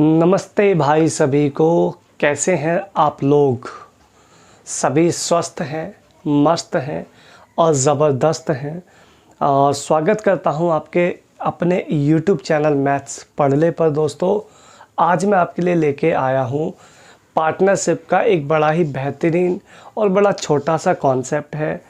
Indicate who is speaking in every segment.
Speaker 1: नमस्ते भाई सभी को। कैसे हैं आप लोग? सभी स्वस्थ हैं, मस्त हैं और ज़बरदस्त हैं। और स्वागत करता हूं आपके अपने YouTube चैनल मैथ्स पढ़ ले पर। दोस्तों, आज मैं आपके लिए लेके आया हूं पार्टनरशिप का एक बड़ा ही बेहतरीन और बड़ा छोटा सा कॉन्सेप्ट है।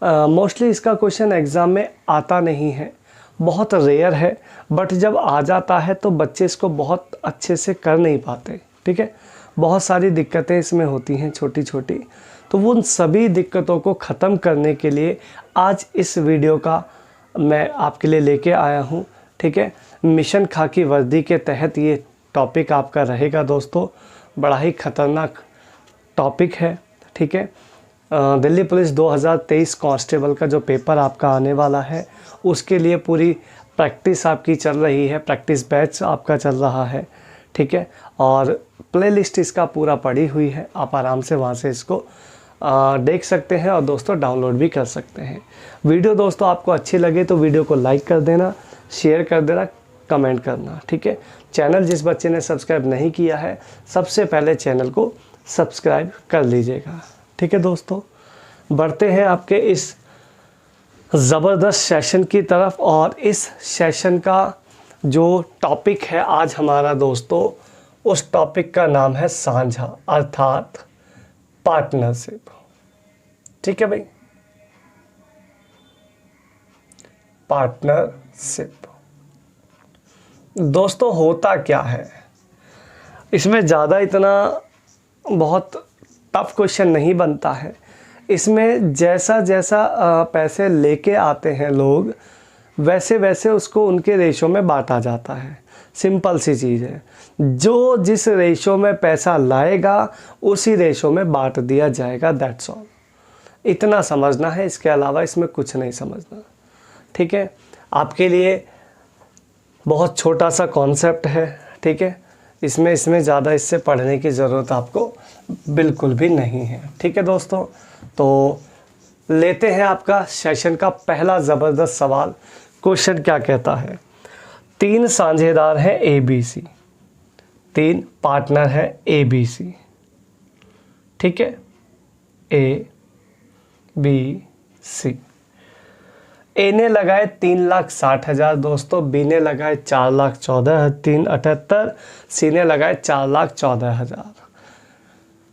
Speaker 1: मोस्टली इसका क्वेश्चन एग्ज़ाम में आता नहीं है, बहुत रेयर है, बट जब आ जाता है तो बच्चे इसको बहुत अच्छे से कर नहीं पाते। ठीक है, बहुत सारी दिक्कतें इसमें होती हैं छोटी छोटी। तो वो उन सभी दिक्कतों को ख़त्म करने के लिए आज इस वीडियो का मैं आपके लिए लेके आया हूँ। ठीक है, मिशन खाकी वर्दी के तहत ये टॉपिक आपका रहेगा दोस्तों। बड़ा ही ख़तरनाक टॉपिक है। ठीक है, दिल्ली पुलिस 2023 कांस्टेबल का जो पेपर आपका आने वाला है उसके लिए पूरी प्रैक्टिस आपकी चल रही है, प्रैक्टिस बैच आपका चल रहा है। ठीक है, और प्लेलिस्ट इसका पूरा पड़ी हुई है, आप आराम से वहाँ से इसको देख सकते हैं और दोस्तों डाउनलोड भी कर सकते हैं। वीडियो दोस्तों आपको अच्छी लगे तो वीडियो को लाइक कर देना, शेयर कर देना, कमेंट करना। ठीक है, चैनल जिस बच्चे ने सब्सक्राइब नहीं किया है सबसे पहले चैनल को सब्सक्राइब कर लीजिएगा। ठीक है दोस्तों, बढ़ते हैं आपके इस ज़बरदस्त सेशन की तरफ। और इस सेशन का जो टॉपिक है आज हमारा दोस्तों, उस टॉपिक का नाम है साझा अर्थात पार्टनरशिप। ठीक है भाई, पार्टनरशिप दोस्तों होता क्या है? इसमें ज़्यादा इतना बहुत टफ क्वेश्चन नहीं बनता है। इसमें जैसा जैसा पैसे लेके आते हैं लोग, वैसे वैसे उसको उनके रेशो में बांटा जाता है। सिंपल सी चीज़ है, जो जिस रेशो में पैसा लाएगा उसी रेशो में बांट दिया जाएगा, दैट्स ऑल। इतना समझना है, इसके अलावा इसमें कुछ नहीं समझना। ठीक है, आपके लिए बहुत छोटा सा कॉन्सेप्ट है। ठीक है, इसमें ज़्यादा इससे पढ़ने की ज़रूरत आपको बिल्कुल भी नहीं है। ठीक है दोस्तों, तो लेते हैं आपका सेशन का पहला ज़बरदस्त सवाल। क्वेश्चन क्या कहता है? 3 साझेदार हैं ABC, 3 पार्टनर हैं ABC। ठीक है, ABC। ए ने लगाए 3,60,000 दोस्तों, बी ने लगाए 4,14,378, सी ने लगाए 4,14,000।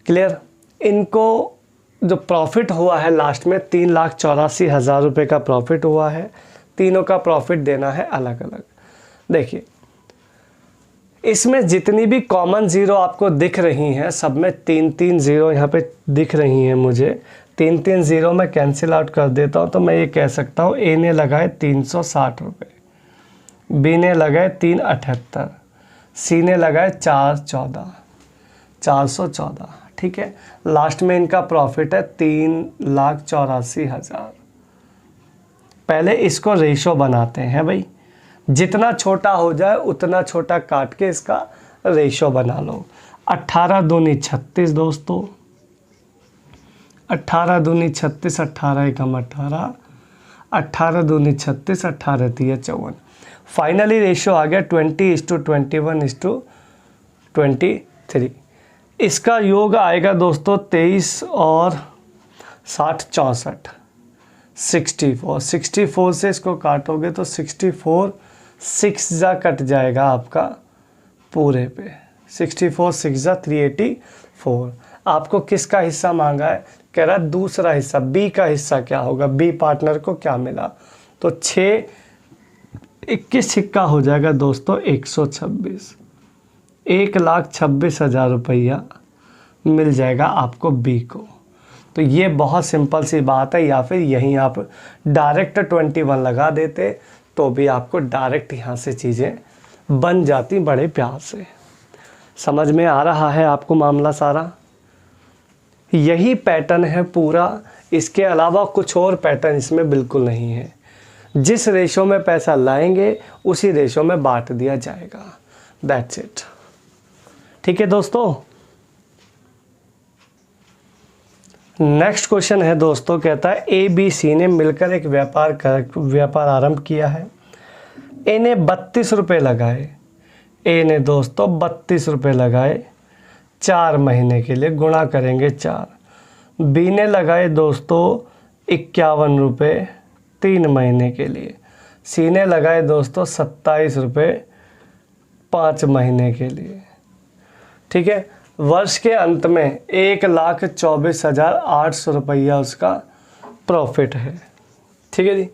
Speaker 1: क्लियर? इनको जो प्रॉफिट हुआ है लास्ट में 3,84,000 रुपये का प्रॉफिट हुआ है। तीनों का प्रॉफिट देना है अलग अलग। देखिए, इसमें जितनी भी कॉमन ज़ीरो आपको दिख रही हैं, सब में 3-3 ज़ीरो यहाँ पे दिख रही हैं मुझे। 3-3 ज़ीरो मैं कैंसिल आउट कर देता हूँ तो मैं ये कह सकता हूँ ए ने लगाए 360 रुपये, बी ने लगाए 378, सी ने लगाए 414। ठीक है, लास्ट में इनका प्रॉफिट है 3,84,000। पहले इसको रेशो बनाते हैं भाई, जितना छोटा हो जाए उतना छोटा काट के इसका रेशो बना लो। 18 दूनी 36 दोस्तों, 18 दूनी 36, 18 एकम 18, 18 दूनी 36, 18 तिया 54। फाइनली रेशो आ गया 20:21:23। इसका योग आएगा दोस्तों 23 और 60 64, 64 से इसको काटोगे तो 64 6 जा कट जाएगा आपका पूरे पे। 64 6 जा 384। आपको किसका हिस्सा मांगा है? कह रहा है दूसरा हिस्सा, बी का हिस्सा क्या होगा, बी पार्टनर को क्या मिला। तो 6 21 सिक्का हो जाएगा दोस्तों 126, 1,26,000 रुपया मिल जाएगा आपको बी को। तो ये बहुत सिंपल सी बात है। या फिर यहीं आप डायरेक्ट 21 लगा देते तो भी आपको डायरेक्ट यहाँ से चीज़ें बन जाती बड़े प्यार से। समझ में आ रहा है आपको मामला सारा? यही पैटर्न है पूरा, इसके अलावा कुछ और पैटर्न इसमें बिल्कुल नहीं है। जिस रेशो में पैसा लाएंगे उसी रेशो में बांट दिया जाएगा, दैट्स इट। ठीक है दोस्तों, नेक्स्ट क्वेश्चन है दोस्तों, कहता है ए बी सी ने मिलकर एक व्यापार आरंभ किया है। ए ने 32 रुपये लगाए, ए ने दोस्तों 32 रुपये लगाए 4 महीने के लिए, गुणा करेंगे 4। बी ने लगाए दोस्तों 51 रुपये 3 महीने के लिए। सी ने लगाए दोस्तों 27 रुपये 5 महीने के लिए। ठीक है, वर्ष के अंत में 1,24,800 रुपया उसका प्रॉफिट है। ठीक है जी,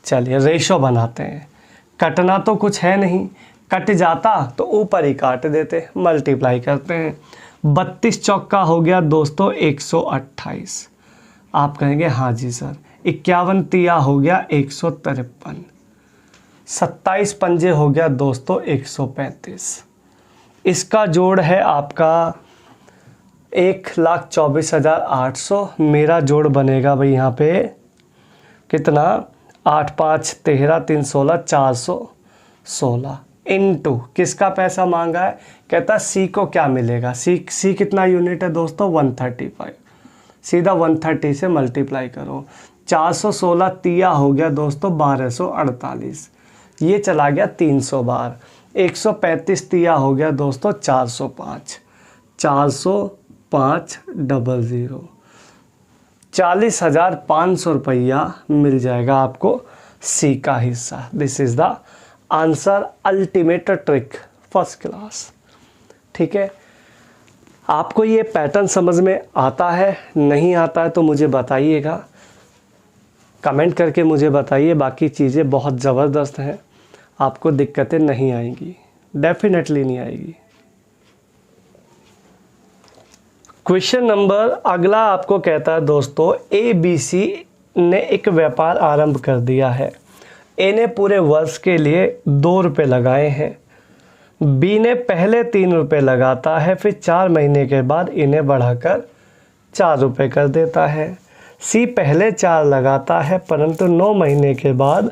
Speaker 1: चलिए रेशो बनाते हैं। कटना तो कुछ है नहीं, कट जाता तो ऊपर ही काट देते, मल्टीप्लाई करते हैं। 32 चौका हो गया दोस्तों 128। आप कहेंगे हाँ जी सर। 51 तिया हो गया 153। 27 पंजे हो गया दोस्तों 135। इसका जोड़ है आपका 1,24,800। मेरा जोड़ बनेगा भाई यहाँ पे कितना, 8 5 13 3 16 416 इनटू किसका पैसा मांगा है, कहता सी को क्या मिलेगा। सी कितना यूनिट है दोस्तों, 135। सीधा 130 से मल्टीप्लाई करो। 416 तिया हो गया दोस्तों 1248। ये चला गया 300 बार। 135 तिया हो गया दोस्तों 405। 40500 40,500 रुपया मिल जाएगा आपको सी का हिस्सा। This is the answer, ultimate trick, first class. ठीक है, आपको ये पैटर्न समझ में आता है, नहीं आता है तो मुझे बताइएगा, कमेंट करके मुझे बताइए। बाकी चीज़ें बहुत ज़बरदस्त हैं, आपको दिक्कतें नहीं आएंगी, डेफिनेटली नहीं आएगी। क्वेश्चन नंबर अगला आपको कहता है दोस्तों, ए बी सी ने एक व्यापार आरंभ कर दिया है। ए ने पूरे वर्ष के लिए 2 रुपये लगाए हैं। बी ने पहले 3 रुपये लगाता है, फिर 4 महीने के बाद इन्हें बढ़ाकर 4 रुपये कर देता है। सी पहले 4 लगाता है परंतु 9 महीने के बाद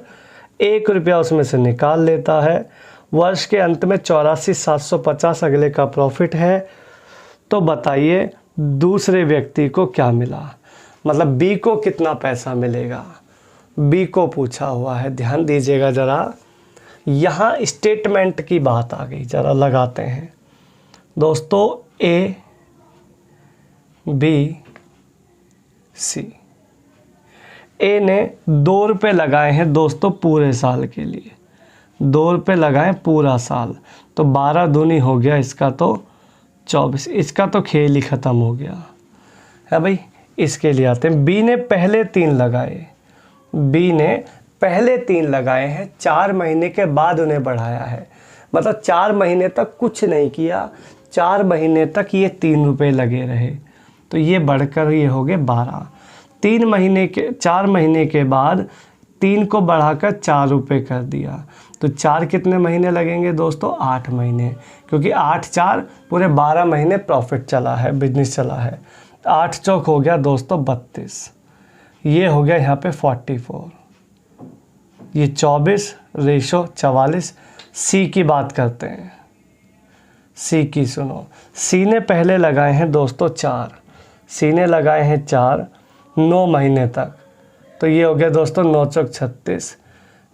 Speaker 1: 1 रुपया उसमें से निकाल लेता है। वर्ष के अंत में 84,750 अगले का प्रॉफिट है। तो बताइए दूसरे व्यक्ति को क्या मिला, मतलब बी को कितना पैसा मिलेगा, बी को पूछा हुआ है। ध्यान दीजिएगा ज़रा, यहाँ स्टेटमेंट की बात आ गई, ज़रा लगाते हैं दोस्तों। ए बी सी, ए ने 2 रुपये लगाए हैं दोस्तों पूरे साल के लिए, 2 रुपये लगाए पूरा साल, तो 12 दूनी हो गया इसका तो 24। इसका तो खेल ही ख़त्म हो गया है भाई। इसके लिए आते हैं, बी ने पहले 3 लगाए, बी ने पहले 3 लगाए हैं, 4 महीने के बाद उन्हें बढ़ाया है, मतलब 4 महीने तक कुछ नहीं किया, 4 महीने तक ये 3 रुपये लगे रहे, तो ये बढ़कर ये हो गए 12। 4 महीने के बाद 3 को बढ़ाकर 4 रुपये कर दिया, तो 4 कितने महीने लगेंगे दोस्तों, 8 महीने, क्योंकि 8 4 पूरे 12 महीने प्रॉफिट चला है, बिजनेस चला है। 8 चौक हो गया दोस्तों 32, ये हो गया यहाँ पे 44, ये 24 रेशो 44। सी की बात करते हैं, सी की सुनो। सी ने पहले लगाए हैं दोस्तों 4, सी ने लगाए हैं 4 9 महीने तक, तो ये हो गया दोस्तों 9 चौक 36।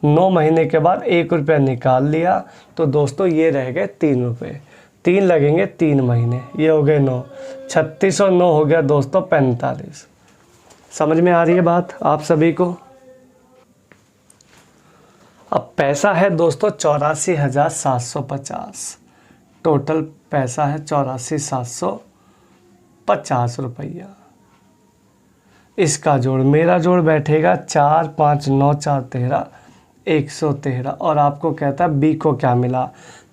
Speaker 1: 9 महीने के बाद 1 रुपया निकाल लिया, तो दोस्तों ये रह गए 3 रुपये। 3 लगेंगे 3 महीने, ये हो गए 9। 36 और 9 हो गया दोस्तों 45। समझ में आ रही है बात आप सभी को। अब पैसा है दोस्तों 84,750, टोटल पैसा है 84,750 रुपया। इसका जोड़, मेरा जोड़ बैठेगा 4 5 9 4 13 113, और आपको कहता है बी को क्या मिला,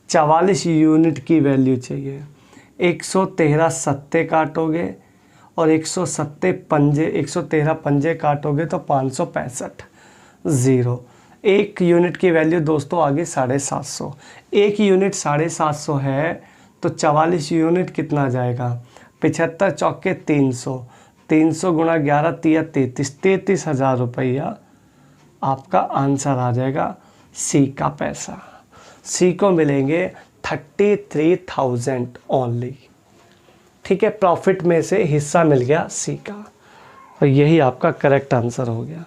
Speaker 1: 44 यूनिट की वैल्यू चाहिए। 113 सत्ते काटोगे और 113 पंजे काटोगे तो 565 0। 1 यूनिट की वैल्यू दोस्तों आ गई 750। 1 यूनिट 750 है तो 44 यूनिट कितना जाएगा, 75 चौके 300, 300 गुणा 11 तिया 33, 33,000 रुपया आपका आंसर आ जाएगा। सी का पैसा, सी को मिलेंगे 33,000 ओनली। ठीक है, प्रॉफिट में से हिस्सा मिल गया सी का, और यही आपका करेक्ट आंसर हो गया।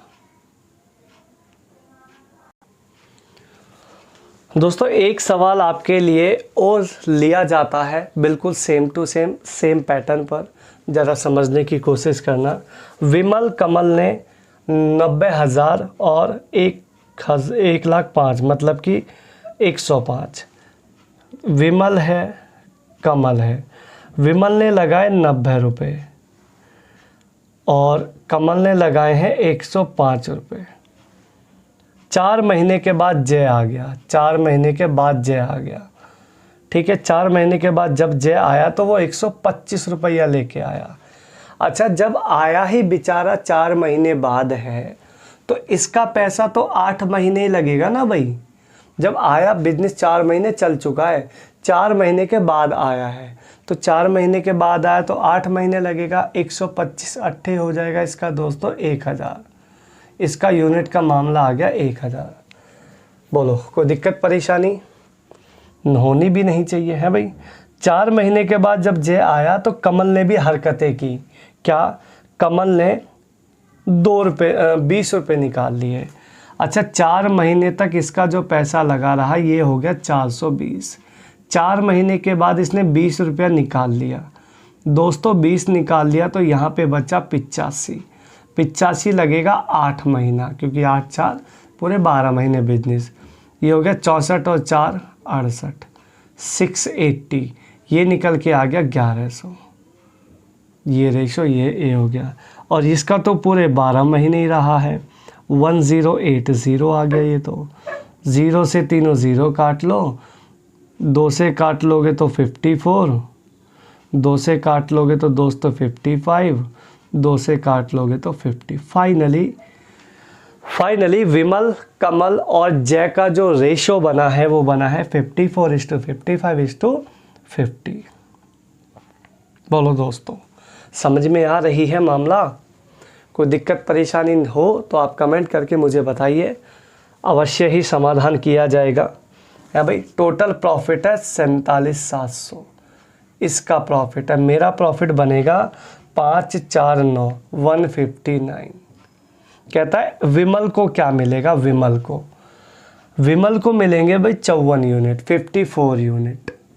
Speaker 1: दोस्तों एक सवाल आपके लिए और लिया जाता है, बिल्कुल सेम टू सेम पैटर्न पर, ज़रा समझने की कोशिश करना। विमल कमल ने 90,000 और 1,05,000 मतलब कि 105। विमल है, कमल है। विमल ने लगाए 90 रुपये और कमल ने लगाए हैं 105 रुपये। 4 महीने के बाद जय आ गया, 4 महीने के बाद जय आ गया, ठीक है। 4 महीने के बाद जब जय आया तो वो 125 रुपया लेके आया। अच्छा, जब आया ही बेचारा 4 महीने बाद है तो इसका पैसा तो 8 महीने ही लगेगा ना भाई। जब आया, बिजनेस 4 महीने चल चुका है, 4 महीने के बाद आया है, तो 4 महीने के बाद आया तो 8 महीने लगेगा। 125 अट्ठे हो जाएगा इसका दोस्तों 1000। इसका यूनिट का मामला आ गया 1000। बोलो, कोई दिक्कत परेशानी होनी भी नहीं चाहिए है भाई। 4 महीने के बाद जब जय आया तो कमल ने भी हरकतें की। क्या? कमल ने 20 रुपये निकाल लिए। अच्छा, 4 महीने तक इसका जो पैसा लगा रहा ये हो गया 420। 4 महीने के बाद इसने 20 रुपया निकाल लिया दोस्तों। 20 निकाल लिया तो यहाँ पे बचा 85 लगेगा 8 महीना, क्योंकि 8 4 पूरे 12 महीने बिजनेस। ये हो गया 64 और 4 68, 680। ये निकल के आ गया 1100। ये रेशो ये हो गया। और इसका तो पूरे 12 महीने ही रहा है। 1080 आ गया ये तो। 0 से तीनों 0 काट लो, 2 से काट लोगे तो 54, 2 से काट लोगे तो दोस्तों 55, 2 से काट लोगे तो 50। फाइनली विमल, कमल और जय का जो रेशो बना है वो बना है 54:55:50। बोलो दोस्तों, समझ में आ रही है मामला? कोई दिक्कत परेशानी हो तो आप कमेंट करके मुझे बताइए, अवश्य ही समाधान किया जाएगा। है भाई, टोटल प्रॉफिट है 47,700 इसका प्रॉफिट है। मेरा प्रॉफिट बनेगा 549 159। कहता है विमल को क्या मिलेगा? विमल को मिलेंगे भाई 54 यूनिट,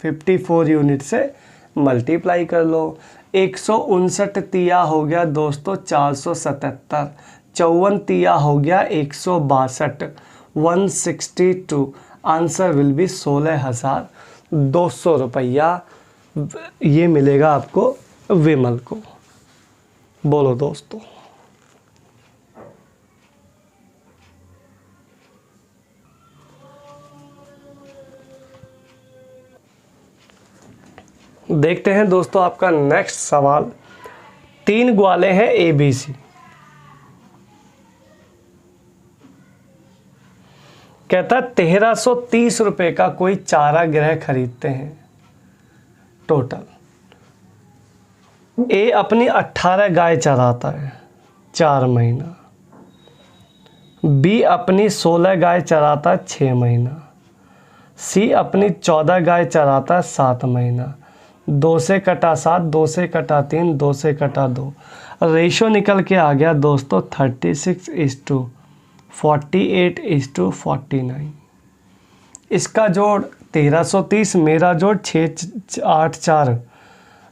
Speaker 1: 54 यूनिट से मल्टीप्लाई कर लो। 159 तिया हो गया दोस्तों 477, 54 तिया हो गया 162, 162। आंसर विल बी 16,200 रुपया ये मिलेगा आपको विमल को। बोलो दोस्तों, देखते हैं दोस्तों आपका नेक्स्ट सवाल। 3 ग्वाले हैं ABC। कहता 1330 रुपए का कोई चारा गृह खरीदते हैं टोटल। ए अपनी 18 गाय चराता है 4 महीना, बी अपनी 16 गाय चराता है 6 महीना, सी अपनी 14 गाय चराता है 7 महीना। 2 से कटा 7, 2 से कटा 3, 2 से कटा 2। रेशो निकल के आ गया दोस्तों 36:48:49। इसका जोड़ 1330, मेरा जोड़ 6 8 4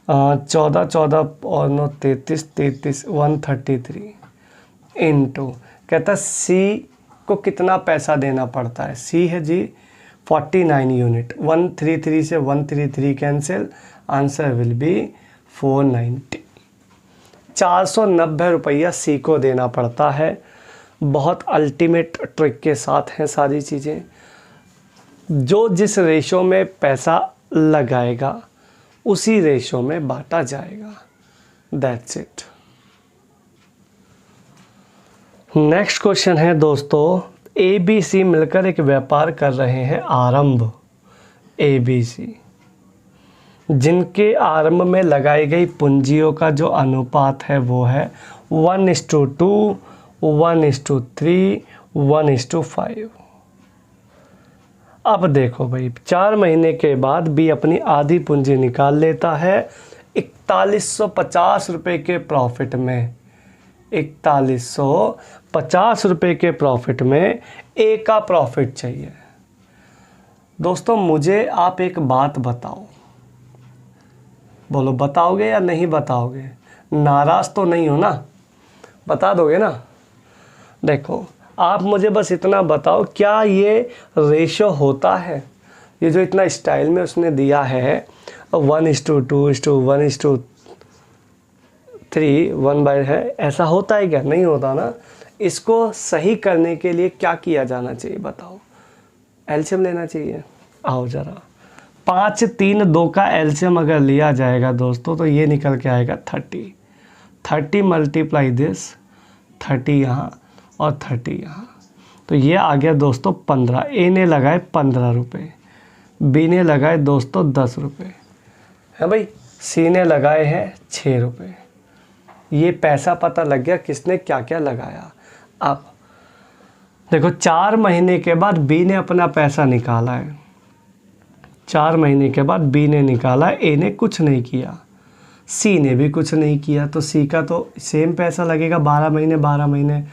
Speaker 1: 14 14 और 9 33 33 133 इंटू। कहता सी को कितना पैसा देना पड़ता है? सी है जी 49 यूनिट। 133 से 133 कैंसिल, आंसर विल बी 490। 490 रुपया सी को देना पड़ता है। बहुत अल्टीमेट ट्रिक के साथ हैं सारी चीज़ें। जो जिस रेशो में पैसा लगाएगा उसी रेशो में बांटा जाएगा। That's it. नेक्स्ट क्वेश्चन है दोस्तों, ABC मिलकर एक व्यापार कर रहे हैं आरंभ। ABC जिनके आरंभ में लगाई गई पूंजियों का जो अनुपात है वो है 1:2, 1:3, 1:5। अब देखो भाई, 4 महीने के बाद बी अपनी आधी पूंजी निकाल लेता है 4150 रुपये के प्रॉफिट में। 4150 रुपये के प्रॉफिट में ए का प्रॉफिट चाहिए। दोस्तों मुझे आप एक बात बताओ, बोलो बताओगे या नहीं बताओगे? नाराज़ तो नहीं हो ना? बता दोगे ना? देखो आप मुझे बस इतना बताओ, क्या ये रेशो होता है? ये जो इतना स्टाइल में उसने दिया है 1:2:1:3 1 है, ऐसा होता है क्या? नहीं होता ना। इसको सही करने के लिए क्या किया जाना चाहिए बताओ? एलसीएम लेना चाहिए। आओ ज़रा, 5 3 2 का एलसीएम अगर लिया जाएगा दोस्तों तो ये निकल के आएगा 30 मल्टीप्लाई दिस 30 यहाँ और 30 यहाँ, तो ये आ गया दोस्तों 15। ए ने लगाए 15 रुपये, बी ने लगाए दोस्तों 10 रुपये, है भाई, सी ने लगाए हैं 6 रुपये। ये पैसा पता लग गया किसने क्या क्या लगाया। अब देखो 4 महीने के बाद बी ने अपना पैसा निकाला है, 4 महीने के बाद बी ने निकाला, ए ने कुछ नहीं किया, सी ने भी कुछ नहीं किया, तो सी का तो सेम पैसा लगेगा 12 महीने 12 महीने।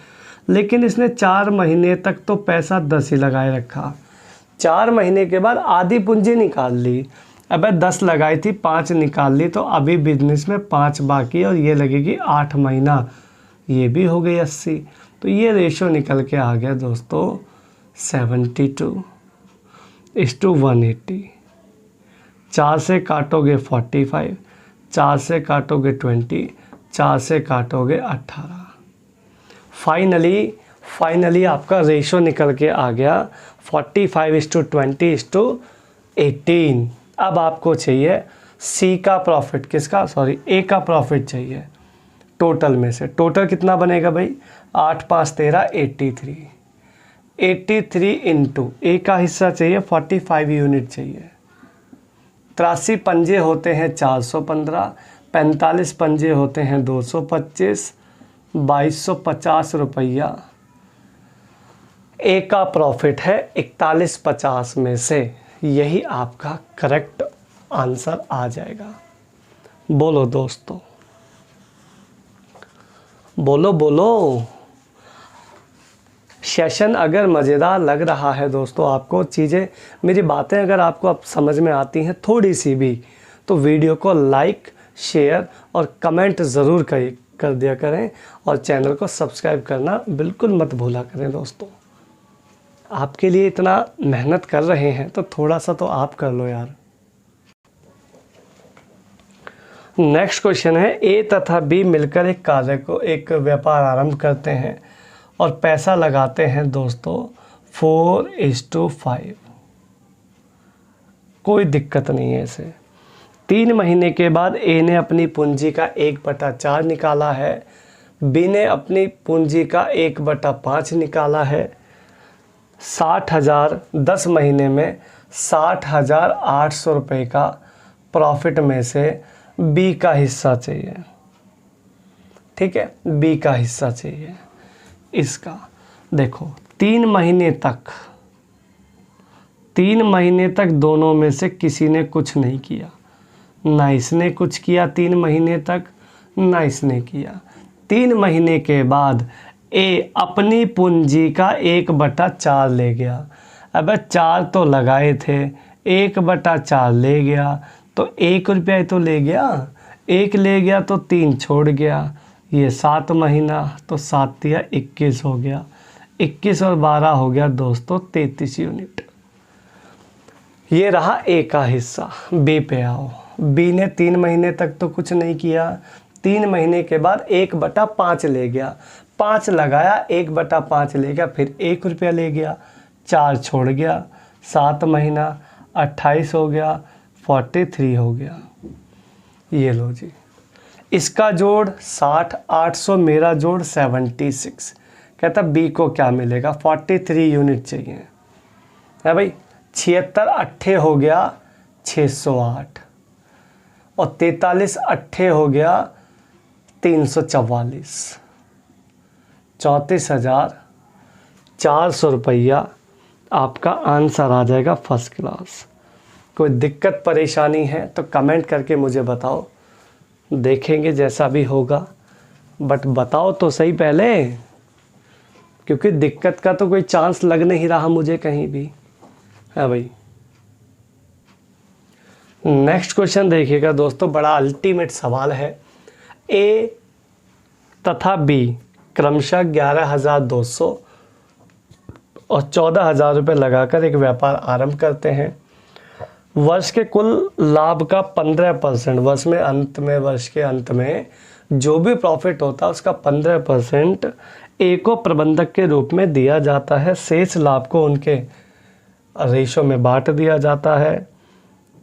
Speaker 1: लेकिन इसने 4 महीने तक तो पैसा 10 ही लगाए रखा, 4 महीने के बाद आधी पूंजी निकाल ली। अबे 10 लगाई थी 5 निकाल ली, तो अभी बिजनेस में 5 बाकी और ये लगेगी 8 महीना, ये भी हो गई 80। तो ये रेशो निकल के आ गया दोस्तों 72:180। 4 से काटोगे 45, 4 से काटोगे 20, 4 से काटोगे 18। फाइनली आपका रेशो निकल के आ गया 45:20:18। अब आपको चाहिए सी का प्रॉफिट, किसका, सॉरी ए का प्रॉफिट चाहिए टोटल में से। टोटल कितना बनेगा भाई? 8 5 13 83 इंटू ए का हिस्सा चाहिए 45 यूनिट चाहिए। 83 पंजे होते हैं 415, 45 पंजे होते हैं 225, 2250 रुपया ए का प्रॉफिट है 4150 में से। यही आपका करेक्ट आंसर आ जाएगा। बोलो दोस्तों, बोलो। सेशन अगर मज़ेदार लग रहा है दोस्तों आपको, चीज़ें मेरी बातें अगर आपको अब समझ में आती हैं थोड़ी सी भी, तो वीडियो को लाइक शेयर और कमेंट ज़रूर कर दिया करें, और चैनल को सब्सक्राइब करना बिल्कुल मत भूला करें दोस्तों। आपके लिए इतना मेहनत कर रहे हैं तो थोड़ा सा तो आप कर लो यार। नेक्स्ट क्वेश्चन है, ए तथा बी मिलकर एक व्यापार आरंभ करते हैं और पैसा लगाते हैं दोस्तों 4:5। कोई दिक्कत नहीं है इसे। 3 महीने के बाद ए ने अपनी पूंजी का 1/4 निकाला है, बी ने अपनी पूंजी का 1/5 निकाला है। 60,000 10 महीने में 60,800 रुपये का प्रॉफिट में से बी का हिस्सा चाहिए। ठीक है, बी का हिस्सा चाहिए इसका। देखो 3 महीने तक दोनों में से किसी ने कुछ नहीं किया, ना इसने कुछ किया 3 महीने तक, ना इसने किया। 3 महीने के बाद ए अपनी पूंजी का 1/4 ले गया। अब 4 तो लगाए थे, 1/4 ले गया, तो 1 रुपया तो ले गया, 1 ले गया तो 3 छोड़ गया। ये 7 महीना, तो 7 या 21 हो गया, 21 और 12 हो गया दोस्तों 33 यूनिट। ये रहा ए का हिस्सा। बी पे आओ। बी ने 3 महीने तक तो कुछ नहीं किया, 3 महीने के बाद 1/5 ले गया, 5 लगाया 1/5 ले गया, फिर 1 रुपया ले गया, 4 छोड़ गया, 7 महीना 28 हो गया, 43 हो गया। ये लो जी, इसका जोड़ 60, 800, मेरा जोड़ 76। कहता बी को क्या मिलेगा? 43 यूनिट चाहिए, है भाई। 76 अट्ठे हो गया 608, और 43 अट्ठे हो गया 344, 34,400 रुपया आपका आंसर आ जाएगा फर्स्ट क्लास। कोई दिक्कत परेशानी है तो कमेंट करके मुझे बताओ, देखेंगे जैसा भी होगा, बट बताओ तो सही पहले, क्योंकि दिक्कत का तो कोई चांस लग नहीं रहा मुझे कहीं भी, है भाई। नेक्स्ट क्वेश्चन देखिएगा दोस्तों, बड़ा अल्टीमेट सवाल है। ए तथा बी क्रमशः 11,200 और 14,000 रुपये लगाकर एक व्यापार आरंभ करते हैं। वर्ष के कुल लाभ का 15%, वर्ष के अंत में जो भी प्रॉफिट होता है उसका 15% ए को प्रबंधक के रूप में दिया जाता है। शेष लाभ को उनके रेशो में बांट दिया जाता है।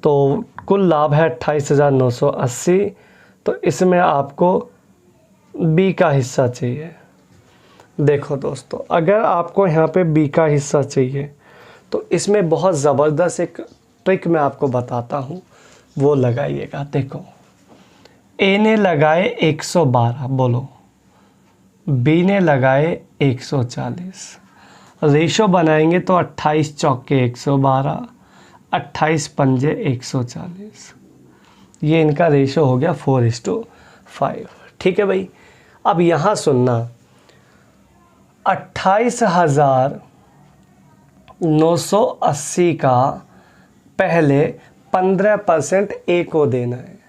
Speaker 1: तो कुल लाभ है 28,980। तो इसमें आपको बी का हिस्सा चाहिए। देखो दोस्तों, अगर आपको यहाँ पे बी का हिस्सा चाहिए तो इसमें बहुत ज़बरदस्त एक ट्रिक मैं आपको बताता हूँ, वो लगाइएगा। देखो, ए ने लगाए 112, बोलो, बी ने लगाए 140। रेशो बनाएंगे तो 28 चौके 112, 28 पंजे 140। ये इनका रेशो हो गया 4:5। ठीक है भाई। अब यहाँ सुनना, 28,980 का पहले 15% ए को देना है।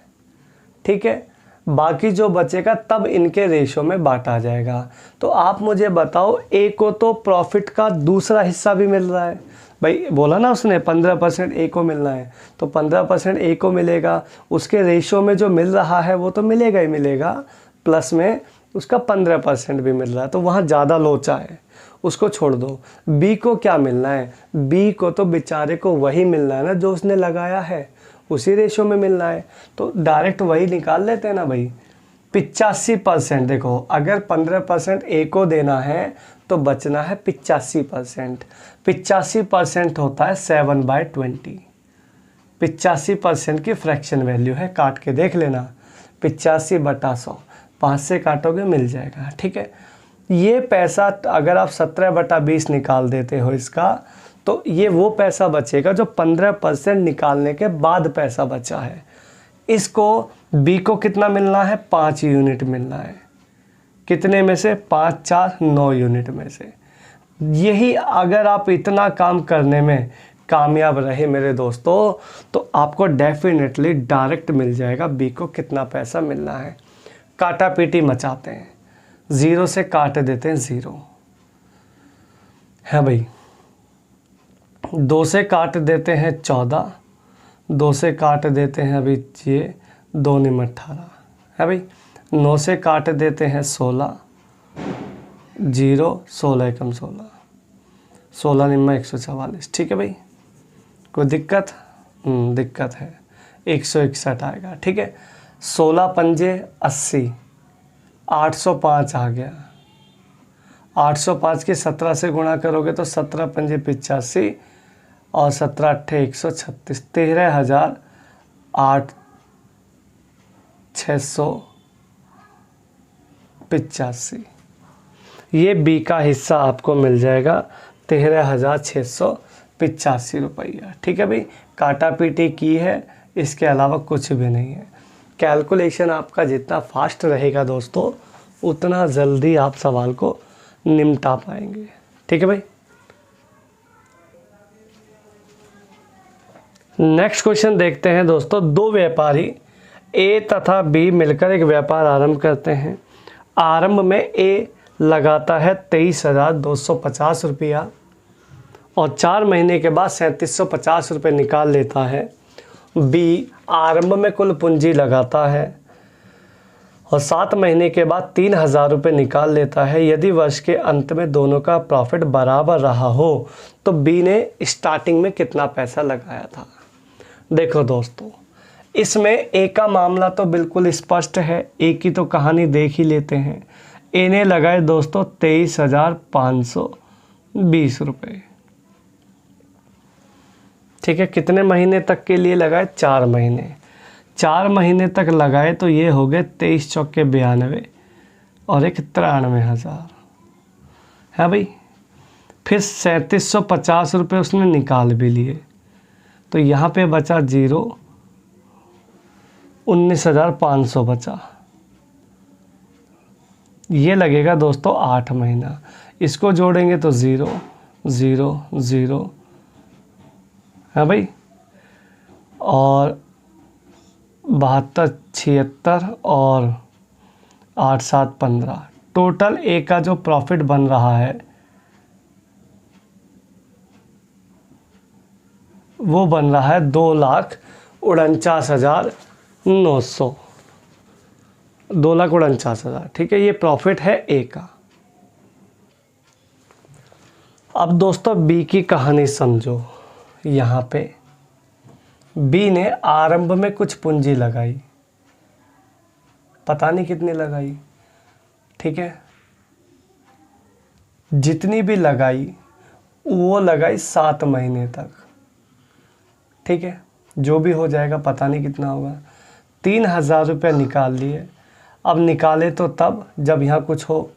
Speaker 1: ठीक है, बाकी जो बचेगा तब इनके रेशो में बांटा जाएगा। तो आप मुझे बताओ, ए को तो प्रॉफिट का दूसरा हिस्सा भी मिल रहा है भाई, बोला ना उसने 15% ए को मिलना है, तो 15% ए को मिलेगा। उसके रेशो में जो मिल रहा है वो तो मिलेगा ही मिलेगा, प्लस में उसका 15% भी मिल रहा है, तो वहाँ ज़्यादा लोचा है, उसको छोड़ दो। बी को क्या मिलना है? बी को तो बेचारे को वही मिलना है ना जो उसने लगाया है, उसी रेशो में मिलना है। तो डायरेक्ट वही निकाल लेते हैं ना भाई। 85%, देखो अगर 15% ए को देना है तो बचना है 85%। 85% होता है 7/20। 85% की फ्रैक्शन वैल्यू है, काट के देख लेना। 85/100, 5 से काटोगे मिल जाएगा। ठीक है, ये पैसा अगर आप 17/20 निकाल देते हो इसका, तो ये वो पैसा बचेगा जो 15% निकालने के बाद पैसा बचा है। इसको बी को कितना मिलना है? 5 यूनिट मिलना है। कितने में से? 5 4 9 यूनिट में से। यही अगर आप इतना काम करने में कामयाब रहे मेरे दोस्तों, तो आपको डेफिनेटली डायरेक्ट मिल जाएगा बी को कितना पैसा मिलना है। काटा पीटी मचाते हैं, 0 से काट देते हैं 0 है भाई। 2 से काट देते हैं 14, 2 से काट देते हैं अभी ये 2 निम 18 है भाई। 9 से काट देते हैं 16, 0 16 एकम 16, 16 निम्मा 144। ठीक है भाई, कोई दिक्कत? दिक्कत है, 161 आएगा। ठीक है, 16 पंजे 80, 805 आ गया। 805 के 17 से गुणा करोगे तो 17 पंजे 85 और 17 अट्ठे 136, 13,685। ये बी का हिस्सा आपको मिल जाएगा 13,685 रुपया। ठीक है भाई, काटा पीटी की है, इसके अलावा कुछ भी नहीं है। कैलकुलेशन आपका जितना फास्ट रहेगा दोस्तों, उतना जल्दी आप सवाल को निपटा पाएंगे। ठीक है भाई। नेक्स्ट क्वेश्चन देखते हैं दोस्तों। 2 व्यापारी ए तथा बी मिलकर एक व्यापार आरंभ करते हैं। आरंभ में ए लगाता है 23,250 रुपया और 4 महीने के बाद 3,750 रुपये निकाल लेता है। बी आरंभ में कुल पूंजी लगाता है और 7 महीने के बाद 3,000 रुपये निकाल लेता है। यदि वर्ष के अंत में दोनों का प्रॉफिट बराबर रहा हो तो बी ने स्टार्टिंग में कितना पैसा लगाया था। देखो दोस्तों, इसमें ए का मामला तो बिल्कुल स्पष्ट है, ए की तो कहानी देख ही लेते हैं। ए ने लगाए दोस्तों 23,520 रुपये। ठीक है, कितने महीने तक के लिए लगाए? 4 महीने। 4 महीने तक लगाए तो ये हो गए 23 चौके 92 और एक 93,000 है भाई। फिर 3,750 रुपये उसने निकाल भी लिए, तो यहाँ पे बचा 0, 19,500 बचा। ये लगेगा दोस्तों 8 महीना। इसको जोड़ेंगे तो 0 0 0 है भाई, और 72 76 और 8 7 15, टोटल ए का जो प्रॉफिट बन रहा है वो बन रहा है 2,49,900, 2,49,000। ठीक है, ये प्रॉफिट है ए का। अब दोस्तों बी की कहानी समझो। यहाँ पे बी ने आरंभ में कुछ पूंजी लगाई, पता नहीं कितनी लगाई। ठीक है, जितनी भी लगाई वो लगाई 7 महीने तक। ठीक है, जो भी हो जाएगा पता नहीं कितना होगा। 3,000 रुपये निकाल लिए। अब निकाले तो तब जब यहाँ कुछ हो,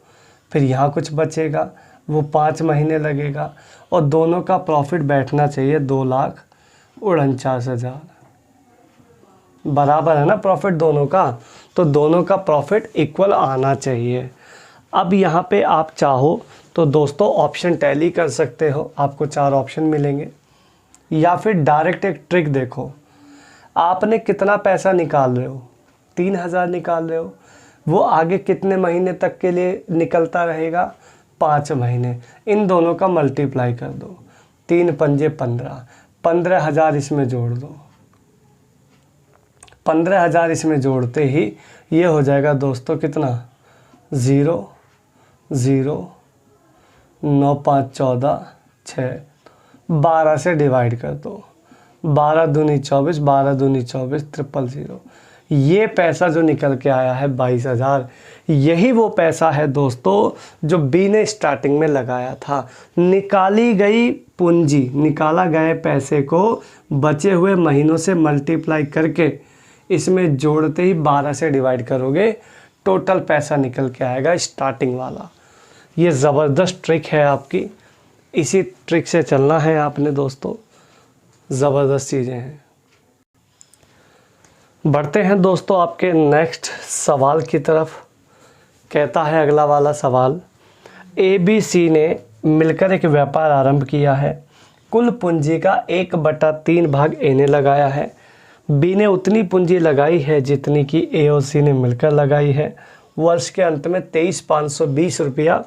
Speaker 1: फिर यहाँ कुछ बचेगा, वो 5 महीने लगेगा और दोनों का प्रॉफिट बैठना चाहिए 2,49,000। बराबर है ना प्रॉफिट दोनों का, तो दोनों का प्रॉफिट इक्वल आना चाहिए। अब यहाँ पे आप चाहो तो दोस्तों ऑप्शन टैली कर सकते हो, आपको 4 ऑप्शन मिलेंगे, या फिर डायरेक्ट एक ट्रिक देखो। आपने कितना पैसा निकाल रहे हो, 3,000 निकाल रहे हो, वो आगे कितने महीने तक के लिए निकलता रहेगा, 5 महीने। इन दोनों का मल्टीप्लाई कर दो, 3 पंजे 15, 15,000 इसमें जोड़ दो। 15,000 इसमें जोड़ते ही ये हो जाएगा दोस्तों कितना, 0 0 9 5 14 6, 12 से डिवाइड कर दो, 12 दूनी 24, 12 दूनी 24, 000। ये पैसा जो निकल के आया है 22,000, यही वो पैसा है दोस्तों जो बी ने स्टार्टिंग में लगाया था। निकाली गई पूंजी, निकाला गए पैसे को बचे हुए महीनों से मल्टीप्लाई करके इसमें जोड़ते ही 12 से डिवाइड करोगे, टोटल पैसा निकल के आएगा स्टार्टिंग वाला। ये ज़बरदस्त ट्रिक है आपकी, इसी ट्रिक से चलना है आपने दोस्तों, ज़बरदस्त चीज़ें हैं। बढ़ते हैं दोस्तों आपके नेक्स्ट सवाल की तरफ। कहता है अगला वाला सवाल, ए बी सी ने मिलकर एक व्यापार आरंभ किया है। कुल पूंजी का 1/3 भाग ए ने लगाया है। बी ने उतनी पूंजी लगाई है जितनी कि ए और सी ने मिलकर लगाई है। वर्ष के अंत में 23,520 रुपया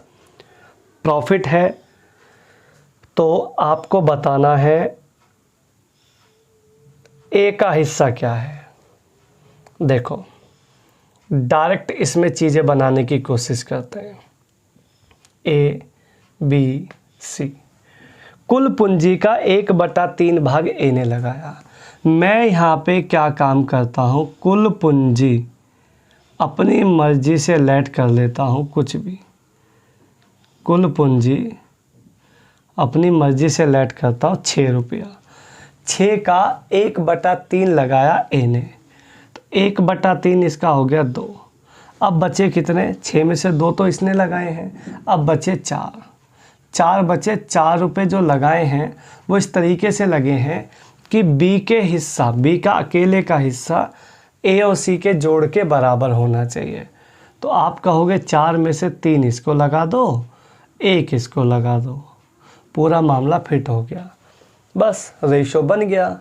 Speaker 1: प्रॉफिट है। तो आपको बताना है ए का हिस्सा क्या है। देखो डायरेक्ट इसमें चीज़ें बनाने की कोशिश करते हैं। ए बी सी, कुल पूंजी का 1/3 भाग ए ने लगाया। मैं यहाँ पे क्या काम करता हूँ, कुल पूंजी अपनी मर्जी से लेट कर लेता हूँ, कुछ भी कुल पूंजी अपनी मर्जी से लेट करता हूँ 6 रुपया। 6 का 1/3 लगाया ए ने, तो 1/3 इसका हो गया 2। अब बचे कितने, 6 में से 2 तो इसने लगाए हैं, अब बचे 4 बचे। 4 रुपये जो लगाए हैं वो इस तरीके से लगे हैं कि बी के हिस्सा, बी का अकेले का हिस्सा ए और सी के जोड़ के बराबर होना चाहिए। तो आप कहोगे 4 में से 3 इसको लगा दो, 1 इसको लगा दो, पूरा मामला फिट हो गया, बस रेशो बन गया।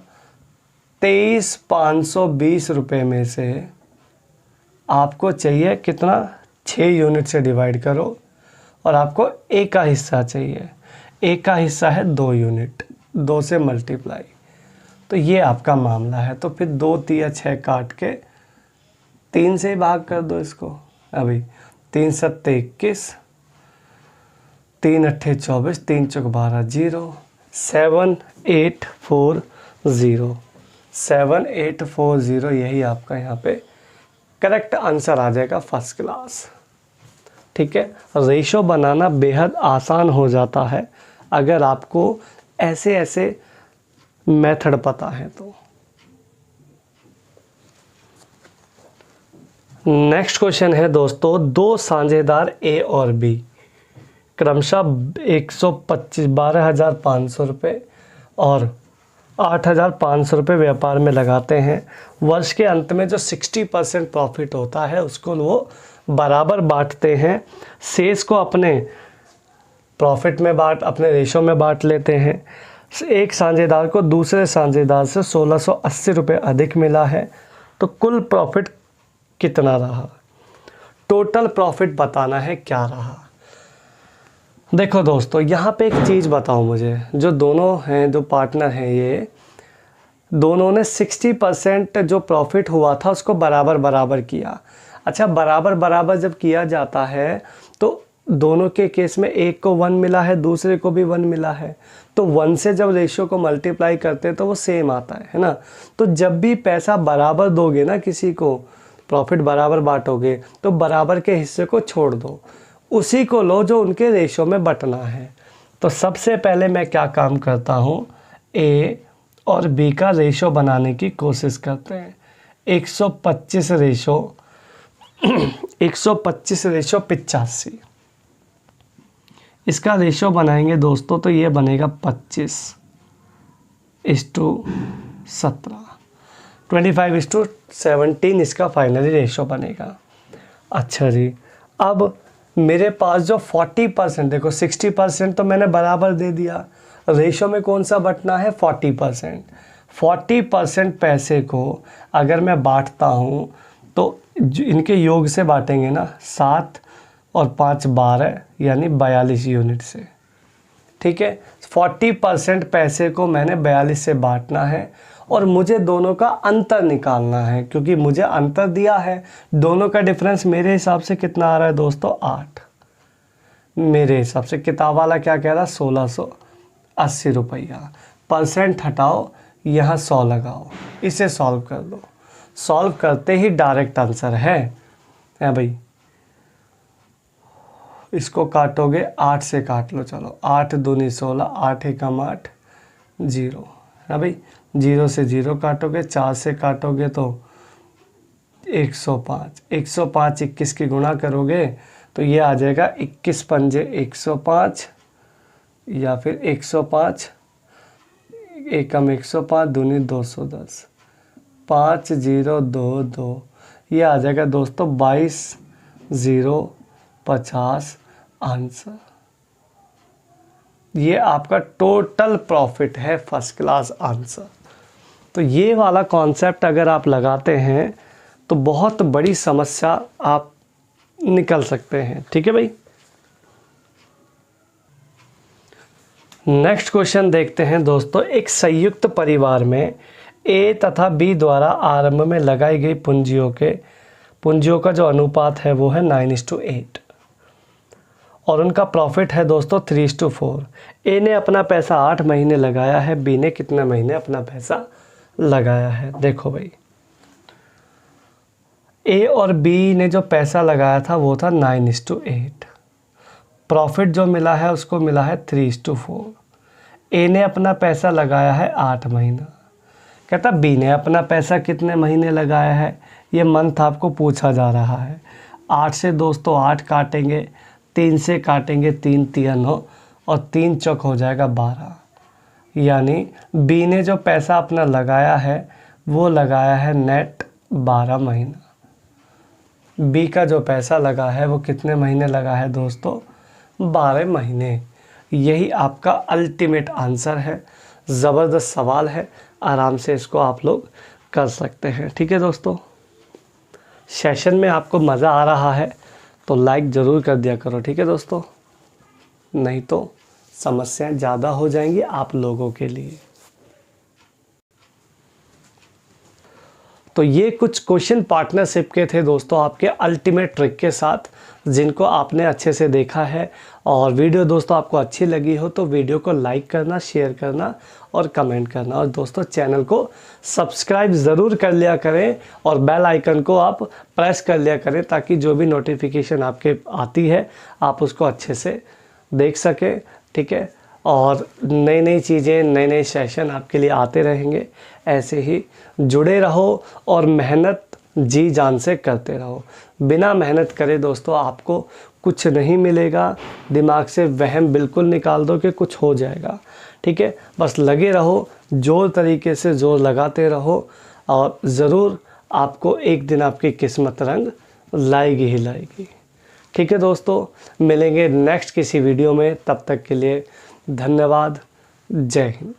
Speaker 1: 23,520 रुपये में से आपको चाहिए कितना, 6 यूनिट से डिवाइड करो और आपको ए का हिस्सा चाहिए। ए का हिस्सा है 2 यूनिट, 2 से मल्टीप्लाई, तो ये आपका मामला है। तो फिर 2 तिया 6 काट के 3 से ही भाग कर दो इसको। अभी 3 सत्ते 21, 3 अट्ठे 24, 3 चौक 12, 0 7840, 7840, यही आपका यहाँ पे करेक्ट आंसर आ जाएगा, फर्स्ट क्लास। ठीक है, रेशो बनाना बेहद आसान हो जाता है अगर आपको ऐसे ऐसे मेथड पता है तो। नेक्स्ट क्वेश्चन है दोस्तों, 2 साझेदार ए और बी क्रमशः 12,500 रुपये और 8,500 रुपये व्यापार में लगाते हैं। वर्ष के अंत में जो 60% प्रॉफिट होता है उसको वो बराबर बांटते हैं। शेष को अपने प्रॉफिट में अपने रेशो में बांट लेते हैं। एक साझेदार को दूसरे साझेदार से 1,680 रुपये अधिक मिला है, तो कुल प्रॉफिट कितना रहा, टोटल प्रॉफिट बताना है क्या रहा। देखो दोस्तों, यहाँ पे एक चीज़ बताओ मुझे, जो दोनों हैं, जो पार्टनर हैं, ये दोनों ने 60% जो प्रॉफिट हुआ था उसको बराबर बराबर किया। अच्छा, बराबर बराबर जब किया जाता है तो दोनों के केस में एक को 1 मिला है, दूसरे को भी 1 मिला है, तो 1 से जब रेशियो को मल्टीप्लाई करते हैं तो वो सेम आता है ना। तो जब भी पैसा बराबर दोगे ना किसी को, प्रॉफिट बराबर बांटोगे, तो बराबर के हिस्से को छोड़ दो, उसी को लो जो उनके रेशियो में बंटना है। तो सबसे पहले मैं क्या काम करता हूँ, ए और बी का रेशियो बनाने की कोशिश करते हैं। 125 रेशियो 85, इसका रेशियो बनाएंगे दोस्तों तो ये बनेगा 25:17, 25:17 इसका फाइनली रेशियो बनेगा। अच्छा जी, अब मेरे पास जो 40%, देखो 60% तो मैंने बराबर दे दिया, रेशियो में कौन सा बंटना है, 40%। 40% पैसे को अगर मैं बांटता हूँ तो इनके योग से बांटेंगे ना, 7 और 5 12, यानी 42 यूनिट से। ठीक है, 40% पैसे को मैंने 42 से बांटना है और मुझे दोनों का अंतर निकालना है, क्योंकि मुझे अंतर दिया है। दोनों का डिफरेंस मेरे हिसाब से कितना आ रहा है दोस्तों, 8। मेरे हिसाब से किताब वाला क्या कह रहा है, 1680 रुपया। परसेंट हटाओ, यहाँ 100 लगाओ, इसे सॉल्व कर दो। सॉल्व करते ही डायरेक्ट आंसर है भाई। इसको काटोगे 8 से काट लो, चलो 8 दूनी 16, 8 एकम 8, 0 है भाई। 0 से 0 काटोगे, 4 से काटोगे तो 105। 105 21 की गुणा करोगे तो ये आ जाएगा 21 पंजे 105, या फिर 105 एकम 105 दूनी 210, 5022, ये आ जाएगा दोस्तों 22,050 आंसर। ये आपका टोटल प्रॉफिट है, फर्स्ट क्लास आंसर। तो ये वाला कॉन्सेप्ट अगर आप लगाते हैं तो बहुत बड़ी समस्या आप निकल सकते हैं। ठीक है भाई, नेक्स्ट क्वेश्चन देखते हैं दोस्तों। एक संयुक्त परिवार में ए तथा बी द्वारा आरंभ में लगाई गई पूंजियों का जो अनुपात है वो है 9:8 और उनका प्रॉफिट है दोस्तों 3:4। ए ने अपना पैसा 8 महीने लगाया है, बी ने कितने महीने अपना पैसा लगाया है। देखो भाई, ए और बी ने जो पैसा लगाया था वो था 9:8, प्रॉफिट जो मिला है उसको मिला है 3:4। ए ने अपना पैसा लगाया है 8 महीना, कहता बी ने अपना पैसा कितने महीने लगाया है, ये मंथ आपको पूछा जा रहा है। 8 से दोस्तों 8 काटेंगे, 3 से काटेंगे 3 3 9 और 3 चौक हो जाएगा 12, यानी बी ने जो पैसा अपना लगाया है वो लगाया है नेट 12 महीना। बी का जो पैसा लगा है वो कितने महीने लगा है दोस्तों, 12 महीने। यही आपका अल्टीमेट आंसर है। ज़बरदस्त सवाल है, आराम से इसको आप लोग कर सकते हैं। ठीक है दोस्तों, सेशन में आपको मज़ा आ रहा है तो लाइक ज़रूर कर दिया करो। ठीक है दोस्तों, नहीं तो समस्याएं ज़्यादा हो जाएंगी आप लोगों के लिए। तो ये कुछ क्वेश्चन पार्टनरशिप के थे दोस्तों, आपके अल्टीमेट ट्रिक के साथ, जिनको आपने अच्छे से देखा है। और वीडियो दोस्तों आपको अच्छी लगी हो तो वीडियो को लाइक करना, शेयर करना और कमेंट करना, और दोस्तों चैनल को सब्सक्राइब ज़रूर कर लिया करें और बेल आइकन को आप प्रेस कर लिया करें, ताकि जो भी नोटिफिकेशन आपके आती है आप उसको अच्छे से देख सकें। ठीक है, और नई नई चीज़ें, नए नए सेशन आपके लिए आते रहेंगे। ऐसे ही जुड़े रहो और मेहनत जी जान से करते रहो। बिना मेहनत करे दोस्तों आपको कुछ नहीं मिलेगा। दिमाग से वहम बिल्कुल निकाल दो कि कुछ हो जाएगा। ठीक है, बस लगे रहो, जोर तरीके से जोर लगाते रहो, और ज़रूर आपको एक दिन आपकी किस्मत रंग लाएगी ही लाएगी। ठीक है दोस्तों, मिलेंगे नेक्स्ट किसी वीडियो में, तब तक के लिए धन्यवाद। जय हिंद।